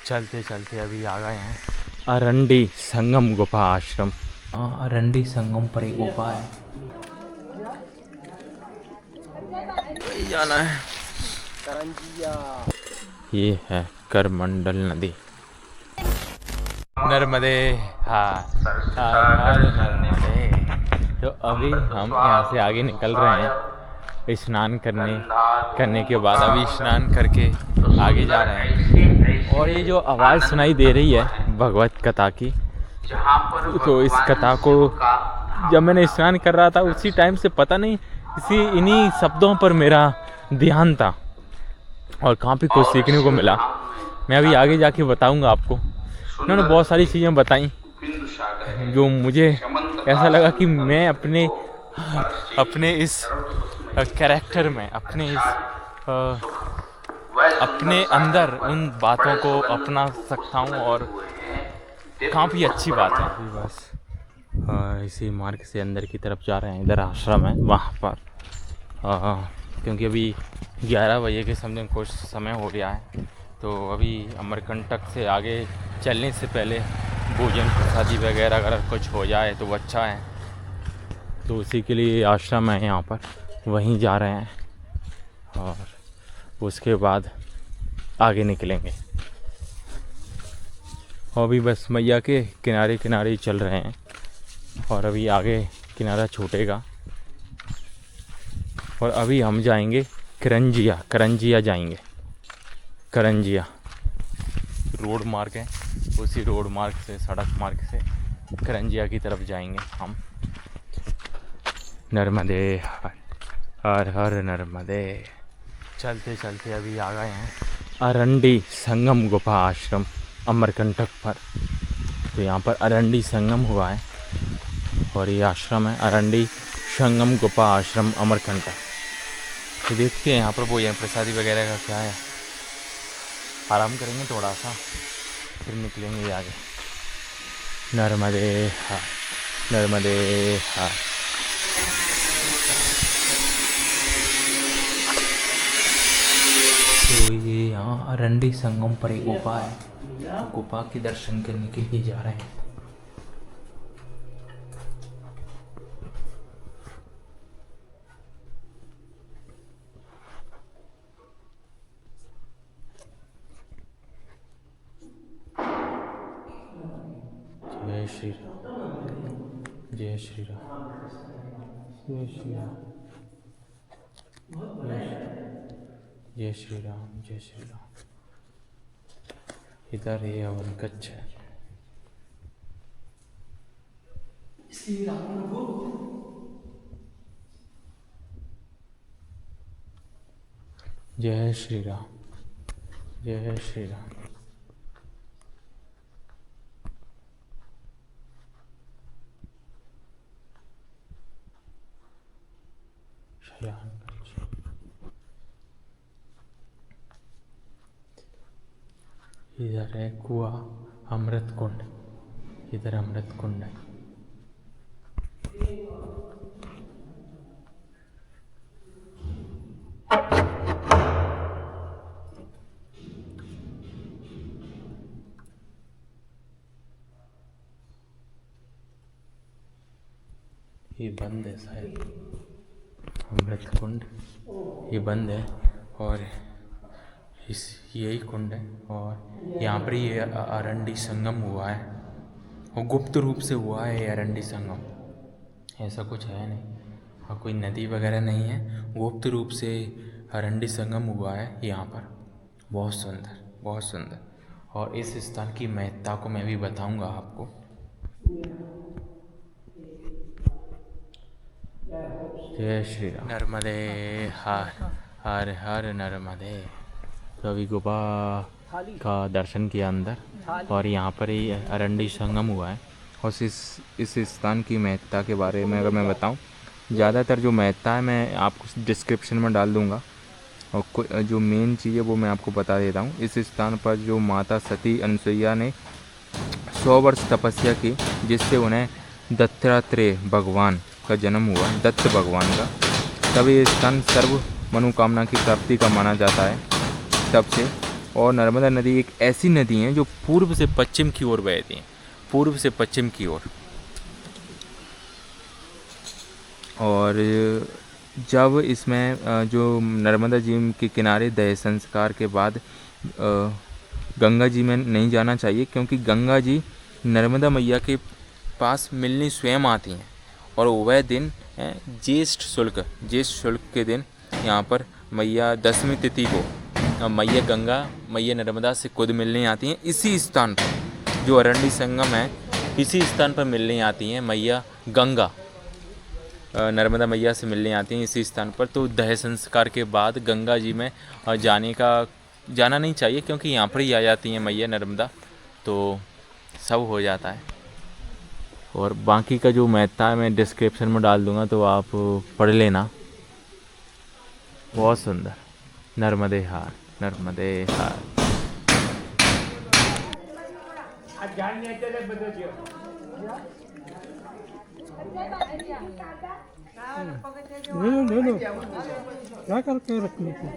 चलते चलते अभी आ गए हैं अरंडी संगम गुफा आश्रम। अरंडी संगम पर एक गुफा है, वही जाना है। ये है करमंडल नदी। नर्मदे हर नर्मदे। तो अभी हम यहाँ से आगे निकल रहे हैं स्नान करने के बाद। अभी स्नान करके आगे जा रहे हैं। और ये जो आवाज़ सुनाई दे रही है भगवत कथा की, तो इस कथा को जब मैंने स्नान कर रहा था उसी टाइम से पता नहीं इन्हीं शब्दों पर मेरा ध्यान था और काफ़ी कुछ सीखने को मिला। मैं अभी आगे जाके बताऊंगा आपको। उन्होंने बहुत सारी चीज़ें बताई जो मुझे ऐसा लगा कि मैं अपने इस कैरेक्टर में अपने अंदर उन बातों को अपना सकता हूँ और काफ़ी अच्छी बात है। अभी बस इसी मार्ग से अंदर की तरफ जा रहे हैं। इधर आश्रम है वहाँ पर, क्योंकि अभी 11 बजे के समथिंग कुछ समय हो गया है। तो अभी अमरकंटक से आगे चलने से पहले भोजन प्रसादी वगैरह अगर कुछ हो जाए तो वो अच्छा है। तो उसी के लिए आश्रम है यहाँ पर, वहीं जा रहे हैं और उसके बाद आगे निकलेंगे। और भी बस मैया के किनारे किनारे ही चल रहे हैं और अभी आगे किनारा छूटेगा। और अभी हम जाएंगे करंजिया जाएंगे। करंजिया रोड मार्ग है, उसी रोड मार्ग से, सड़क मार्ग से करंजिया की तरफ जाएंगे हम। नर्मदे हर हर नर्मदे। चलते चलते अभी आ गए हैं अरंडी संगम गुफा आश्रम अमरकंटक पर। तो यहाँ पर अरंडी संगम हुआ है और ये आश्रम है अरंडी संगम गुफा आश्रम अमरकंटक। तो देखते हैं यहाँ पर भोजन प्रसादी वगैरह का क्या है। आराम करेंगे थोड़ा सा, फिर निकलेंगे आगे। नर्मदे हर नर्मदे हर। तो ये यहाँ अरंडी संगम पर एक गुफा है, गुफा के दर्शन करने के लिए जा रहे हैं। जय श्री राम, जय श्री राम, जय श्री राम, जय श्री राम, जय श्री राम। इधर ये हवन कक्ष है। श्री राम प्रभु। जय श्री राम, जय श्री राम। शयन कक्ष। इधर है कुआ अमृत कुंड, इधर अमृत कुंड है। ये बंद है शायद, अमृत कुंड ये बंद है और यही कुंड है। और यहाँ पर ये अरंडी संगम हुआ है और गुप्त रूप से हुआ है ये अरंडी संगम। ऐसा कुछ है नहीं और कोई नदी वगैरह नहीं है, गुप्त रूप से अरंडी संगम हुआ है यहाँ पर। बहुत सुंदर, बहुत सुंदर। और इस स्थान की महत्ता को मैं भी बताऊंगा आपको। जय श्री राम। नर्मदे हर हर हर नर्मदे। तो अभी गुफा का दर्शन किया अंदर और यहाँ पर ही अरंडी संगम हुआ है। और इस स्थान की महत्ता के बारे में अगर मैं बताऊं, ज़्यादातर जो महत्ता है मैं आपको डिस्क्रिप्शन में डाल दूंगा और जो मेन चीज़ है वो मैं आपको बता देता हूँ। इस स्थान पर जो माता सती अनुसुईया ने 100 वर्ष तपस्या की, जिससे उन्हें दत्तात्रेय भगवान का जन्म हुआ, दत्त भगवान का। तब ये स्थान सर्व मनोकामना की प्राप्ति का माना जाता है। तब से और नर्मदा नदी एक ऐसी नदी है जो पूर्व से पश्चिम की ओर बहती है, पूर्व से पश्चिम की ओर। और जब इसमें जो नर्मदा जी के किनारे दह संस्कार के बाद गंगा जी में नहीं जाना चाहिए, क्योंकि गंगा जी नर्मदा मैया के पास मिलनी स्वयं आती हैं। और वह दिन है ज्येष्ठ शुल्क के दिन यहाँ पर मैया 10वीं तिथि को मैया गंगा मैया नर्मदा से खुद मिलने आती हैं। इसी स्थान पर जो अरंडी संगम है, इसी स्थान पर मिलने आती हैं मैया गंगा, नर्मदा मैया से मिलने आती हैं इसी स्थान पर। तो दह संस्कार के बाद गंगा जी में जाना नहीं चाहिए, क्योंकि यहाँ पर ही आ जाती हैं मैया नर्मदा, तो सब हो जाता है। और बाकी का जो महत्ता है मैं डिस्क्रिप्शन में डाल दूँगा, तो आप पढ़ लेना। बहुत सुंदर नर्मदे हार, नर्मदे हार। ले लो क्या करके रखनी थी।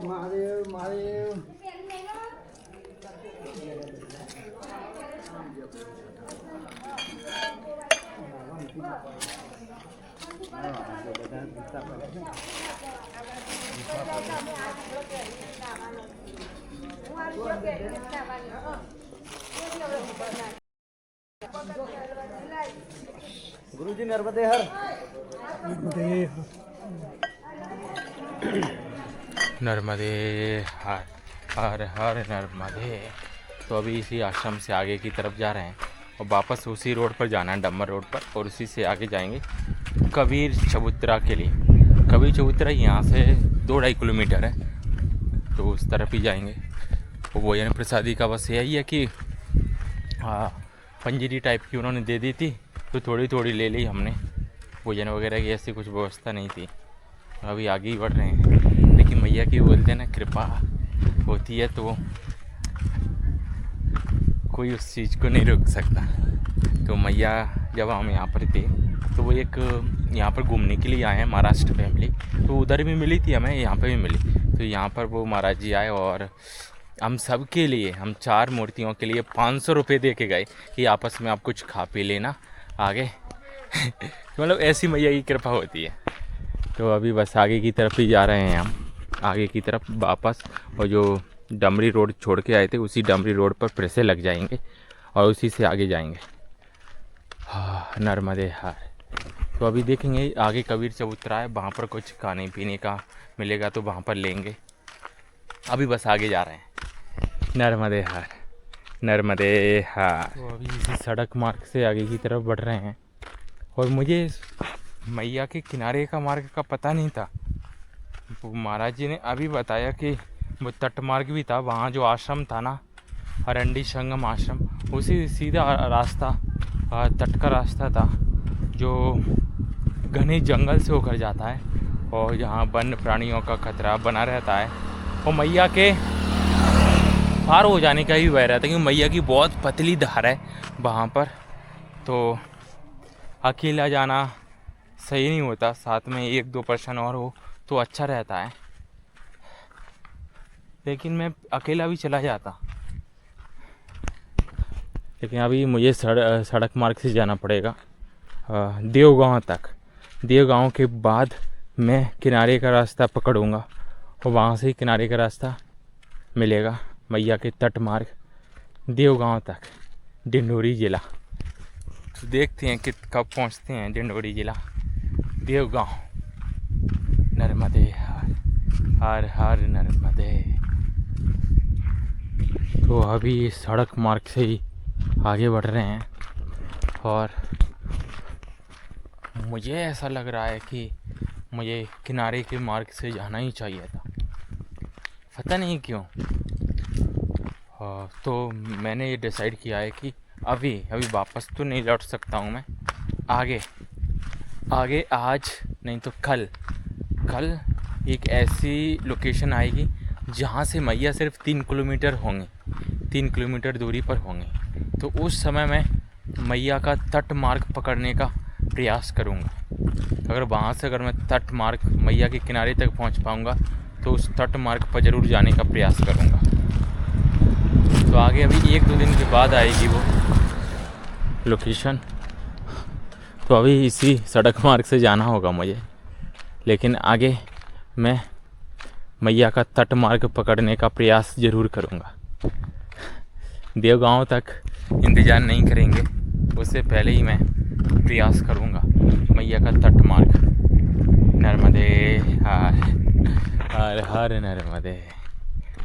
महादेव महादेव गुरुजी नर्मदे हर, नर्मदे हर हर हर नर्मदे। तो अभी इसी आश्रम से आगे की तरफ जा रहे हैं और वापस उसी रोड पर जाना है, डम्बर रोड पर, और उसी से आगे जाएंगे कबीर चबूतरा के लिए। कबीर चबूतरा यहाँ से 2-2.5 किलोमीटर है, तो उस तरफ ही जाएंगे। वो भोजन प्रसादी का बस यही है कि पंजीरी टाइप की उन्होंने दे दी थी, तो थोड़ी थोड़ी ले ली हमने। भोजन वगैरह की ऐसी कुछ व्यवस्था नहीं थी। अभी आगे ही बढ़ रहे हैं, लेकिन मैया की बोलते हैं ना, कृपा होती है तो कोई उस चीज़ को नहीं रोक सकता। तो मैया जब हम यहाँ पर थे तो वो एक यहाँ पर घूमने के लिए आए हैं महाराष्ट्र फैमिली, तो उधर भी मिली थी हमें, यहाँ पे भी मिली। तो यहाँ पर वो महाराज जी आए और हम सब के लिए, हम 4 मूर्तियों के लिए 500 रुपये दे के गए कि आपस में आप कुछ खा पी लेना आगे। मतलब ऐसी मैया की कृपा होती है। तो अभी बस आगे की तरफ ही जा रहे हैं हम, आगे की तरफ वापस। और जो डमरी रोड छोड़ के आए थे उसी डमरी रोड पर फिर से लग जाएंगे और उसी से आगे जाएंगे। हाँ, नर्मदे हार। तो अभी देखेंगे आगे कबीर चबूतरा है, वहाँ पर कुछ खाने पीने का मिलेगा तो वहाँ पर लेंगे। अभी बस आगे जा रहे हैं, नर्मदे हार, नर्मदे हार। तो अभी इसी सड़क मार्ग से आगे की तरफ बढ़ रहे हैं। और मुझे मैया के किनारे का मार्ग का पता नहीं था। महाराज जी ने अभी बताया कि वो तट मार्ग भी था, वहाँ जो आश्रम था ना, अरंडी संगम आश्रम, उसी सीधा रास्ता तट का रास्ता था जो घने जंगल से होकर जाता है और जहाँ वन्य प्राणियों का खतरा बना रहता है। और मैया के पार हो जाने का भी भय रहता है, क्योंकि मैया की बहुत पतली धार है वहाँ पर, तो अकेला जाना सही नहीं होता। साथ में 1-2 पर्सन और हो तो अच्छा रहता है, लेकिन मैं अकेला भी चला जाता। लेकिन अभी मुझे सड़क मार्ग से जाना पड़ेगा देवगांव तक। देवगांव के बाद मैं किनारे का रास्ता पकड़ूंगा और वहाँ से ही किनारे का रास्ता मिलेगा मैया के तट मार्ग देवगांव तक, डिंडोरी ज़िला। तो देखते हैं कि कब पहुँचते हैं डिंडोरी ज़िला, देवगांव। नर्मदे हर हर नर्मदे। तो अभी सड़क मार्ग से ही आगे बढ़ रहे हैं और मुझे ऐसा लग रहा है कि मुझे किनारे के मार्ग से जाना ही चाहिए था, पता नहीं क्यों। तो मैंने ये डिसाइड किया है कि अभी वापस तो नहीं लौट सकता हूँ मैं, आगे आज नहीं तो कल एक ऐसी लोकेशन आएगी जहाँ से मैया सिर्फ 3 किलोमीटर होंगे, 3 किलोमीटर दूरी पर होंगे। तो उस समय मैं मैया का तट मार्ग पकड़ने का प्रयास करूँगा। अगर वहाँ से अगर मैं तट मार्ग मैया के किनारे तक पहुँच पाऊँगा तो उस तट मार्ग पर ज़रूर जाने का प्रयास करूँगा। तो आगे अभी 1-2 दिन के बाद आएगी वो लोकेशन। तो अभी इसी सड़क मार्ग से जाना होगा मुझे, लेकिन आगे मैं मैया का तट मार्ग पकड़ने का प्रयास ज़रूर करूँगा। देवगांव तक इंतज़ार नहीं करेंगे, उससे पहले ही मैं प्रयास करूँगा मैया का तट मार्ग। नर्मदे हर हर हर नर्मदे।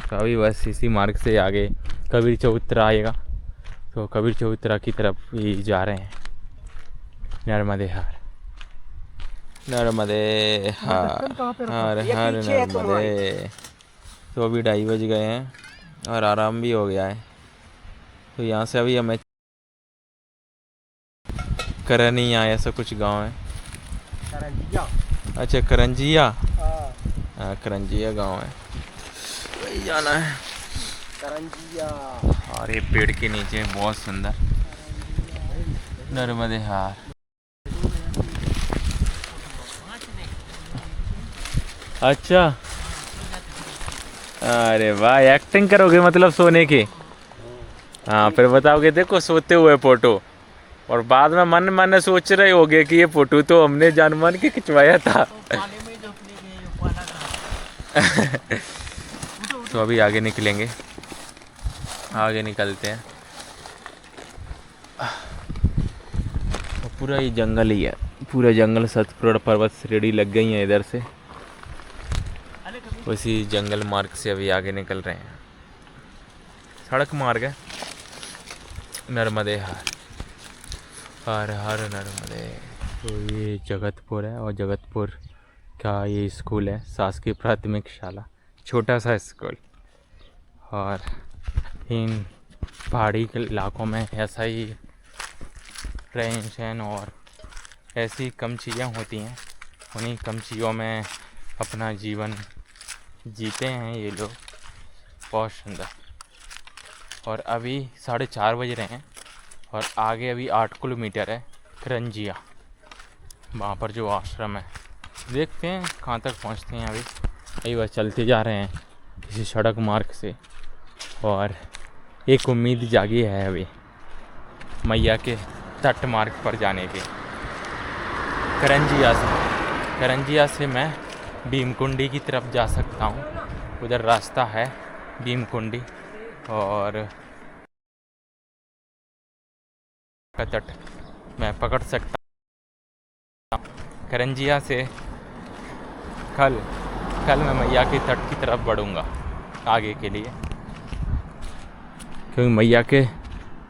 तो अभी बस इसी मार्ग से आगे कबीर चौतरा आएगा, तो कबीर चौतरा की तरफ ही जा रहे हैं। नर्मदे हर नर्मदे हर हर हर नर्मदे। तो अभी 2:30 बज गए हैं और आराम भी हो गया है। तो यहाँ से अभी हमें करनिया ऐसा कुछ गांव है। करंजिया। अच्छा करंजिया, हाँ, हाँ करंजिया गांव है, वही जाना है। करंजिया। और ये पेड़ के नीचे बहुत सुंदर नर्मदे हार। अच्छा, अरे वाह, एक्टिंग करोगे मतलब सोने की? हाँ, फिर बताओगे देखो सोते हुए फोटो, और बाद में मन मन सोच रहे होगे कि ये फोटो तो हमने जानमान के खिंचवाया था। तो अभी आगे निकलेंगे, आगे निकलते हैं। और पूरा ये जंगल ही है, पूरा जंगल, सतपुड़ा पर्वत श्रेणी लग गई है इधर से। उसी जंगल मार्ग से अभी आगे निकल रहे हैं। सड़क मार्ग है। नर्मदे हर हर हर नर्मदे। तो ये जगतपुर है, और जगतपुर का ये स्कूल है, शासकीय प्राथमिक शाला, छोटा सा स्कूल। और इन पहाड़ी के इलाकों में ऐसा ही रहन सहन और ऐसी कम चीज़ें होती हैं, उन्हीं कम चीज़ों में अपना जीवन जीते हैं ये लोग। बहुत सुंदर। और अभी 4:30 बज रहे हैं, और आगे अभी 8 किलोमीटर है करंजिया, वहाँ पर जो आश्रम है। देखते हैं कहाँ तक पहुँचते हैं। अभी बस चलते जा रहे हैं इसी सड़क मार्ग से, और एक उम्मीद जागी है अभी मैया के तट मार्ग पर जाने की। करंजिया से मैं भीमकुंडी की तरफ जा सकता हूँ, उधर रास्ता है भीमकुंडी, और का तट मैं पकड़ सकता हूँ। करंजिया से कल मैं मैया के तट की तरफ बढ़ूँगा आगे के लिए, क्योंकि मैया के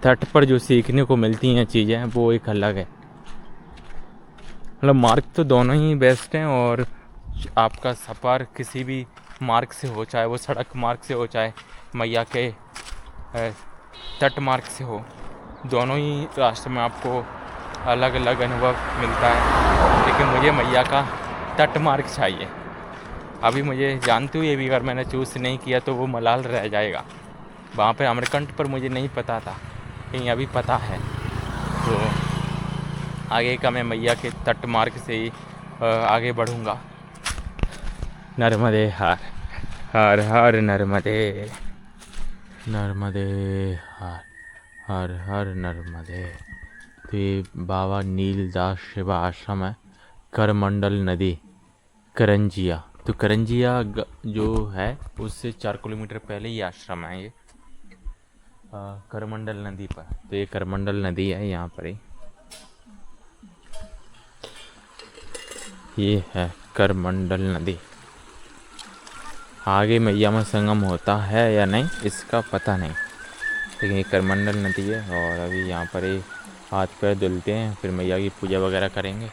तट पर जो सीखने को मिलती हैं चीज़ें वो एक अलग है। मतलब मार्ग तो दोनों ही बेस्ट हैं, और आपका सफ़र किसी भी मार्ग से हो, चाहे वो सड़क मार्ग से हो चाहे मैया के तट मार्ग से हो, दोनों ही रास्ते में आपको अलग अलग अनुभव मिलता है। लेकिन मुझे मैया का तट मार्ग चाहिए। अभी मुझे जानते हुए भी अगर मैंने चूज़ नहीं किया तो वो मलाल रह जाएगा। वहाँ पे अमरकंट पर मुझे नहीं पता था, लेकिन अभी पता है। तो आगे का मैं मैया के तट मार्ग से ही आगे बढ़ूँगा। नर्मदे हर हर हर नर्मदे नर्मदे हर हर हर नर्मदे। तो ये बाबा नीलदास शिवा आश्रम है, करमंडल नदी, करंजिया। तो करंजिया जो है उससे 4 किलोमीटर पहले ही आश्रम है ये, करमंडल नदी पर। तो ये करमंडल नदी है यहाँ पर ही, ये है करमंडल नदी। आगे मैया में संगम होता है या नहीं इसका पता नहीं, लेकिन ये करमंडल नदी है। और अभी यहाँ पर ही हाथ पैर धुलते हैं, फिर मैया की पूजा वगैरह करेंगे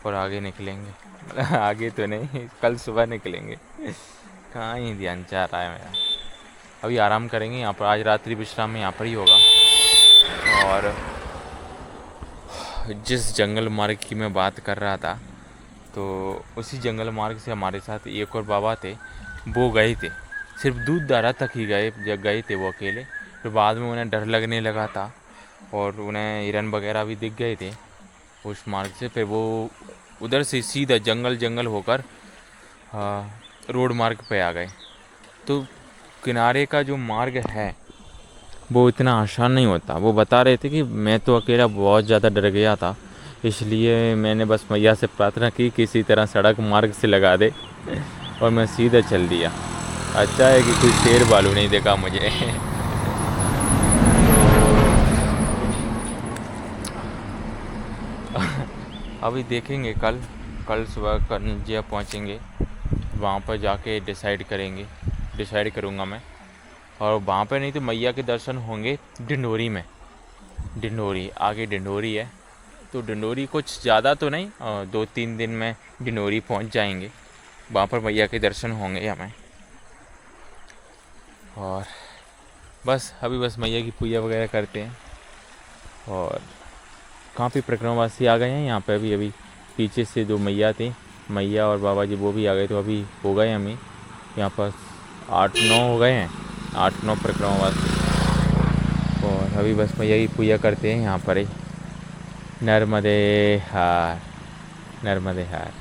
और आगे निकलेंगे। आगे तो नहीं, कल सुबह निकलेंगे। कहाँ ही ध्यान चाह रहा है मेरा। अभी आराम करेंगे यहाँ पर, आज रात्रि विश्राम में यहाँ पर ही होगा। और जिस जंगल मार्ग की मैं बात कर रहा था, तो उसी जंगल मार्ग से हमारे साथ एक और बाबा थे, वो गए थे, सिर्फ दूधधारा तक ही गए थे वो अकेले। फिर बाद में उन्हें डर लगने लगा था, और उन्हें हिरन वगैरह भी दिख गए थे उस मार्ग से। फिर वो उधर से सीधा जंगल जंगल होकर रोड मार्ग पे आ गए। तो किनारे का जो मार्ग है वो इतना आसान नहीं होता। वो बता रहे थे कि मैं तो अकेला बहुत ज़्यादा डर गया था, इसलिए मैंने बस मैया से प्रार्थना की किसी तरह सड़क मार्ग से लगा दे और मैं सीधा चल दिया। अच्छा है कि कोई शेर भालू नहीं देखा मुझे। अभी देखेंगे कल सुबह करंजिया पहुंचेंगे, वहाँ पर जाके डिसाइड करूँगा मैं। और वहाँ पे नहीं तो मैया के दर्शन होंगे डिंडोरी में। डिंडोरी आगे डिंडोरी है, तो डिंडोरी कुछ ज़्यादा तो नहीं, 2-3 दिन में डिंडोरी पहुँच जाएंगे। वहाँ पर मैया के दर्शन होंगे हमें। और बस अभी बस मैया की पूजा वगैरह करते हैं। और काफ़ी परिक्रमावासी आ गए हैं यहाँ पे। अभी पीछे से 2 मैया थी, मैया और बाबा जी, वो भी आ गए। तो अभी हो गए हमें यहाँ पर 8-9 हो गए हैं, 8-9 परिक्रमावासी। और अभी बस मैया की पूजा करते हैं यहाँ पर ही। नर्मदे हार, नर्मदे हार।